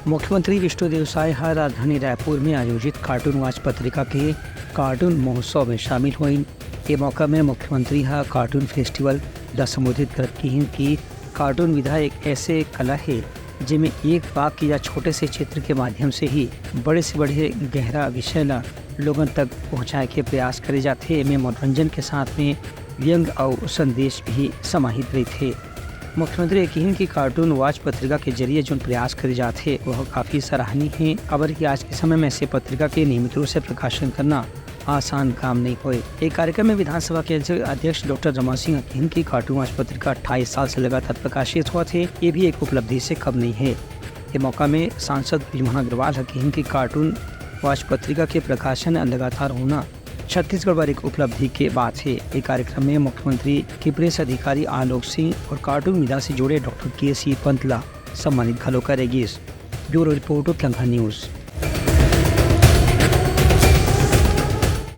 मुख्यमंत्री विष्णुदेव साय राजधानी रायपुर में आयोजित कार्टून वाच पत्रिका के कार्टून महोत्सव में शामिल हुई। ये मौका में मुख्यमंत्री कार्टून फेस्टिवल द संबोधित करती हैं कि कार्टून विधा एक ऐसे कला है जिनमें एक वाक्य या छोटे से चित्र के माध्यम से ही बड़े से बड़े गहरा विषय ला लोगों तक पहुँचाए के प्रयास करे जाते। में मनोरंजन के साथ में व्यंग और संदेश भी समाहित रहे थे। मुख्यमंत्री कही कि कार्टून वाच पत्रिका के जरिए जो प्रयास करे जाते वह काफ़ी सराहनीय है। खबर कि आज के समय में ऐसे पत्रिका के नियमित रूप से प्रकाशन करना आसान काम नहीं हुए। एक कार्यक्रम में विधानसभा के अध्यक्ष डॉक्टर रमन सिंह कही कि कार्टून वाच पत्रिका 28 साल से लगातार प्रकाशित हुआ थे, ये भी एक उपलब्धि से कम नहीं है। ये मौका में सांसद बृजमोहन अग्रवाल कही कि कार्टून वाच पत्रिका के प्रकाशन लगातार होना छत्तीसगढ़ पर एक उपलब्धि के बात है। एक कार्यक्रम में मुख्यमंत्री के प्रेस अधिकारी आलोक सिंह और कार्टून विधा से जुड़े डॉक्टर के सी पंतला सम्मानित घलो करेगी। Bureau report Uttarakhand news.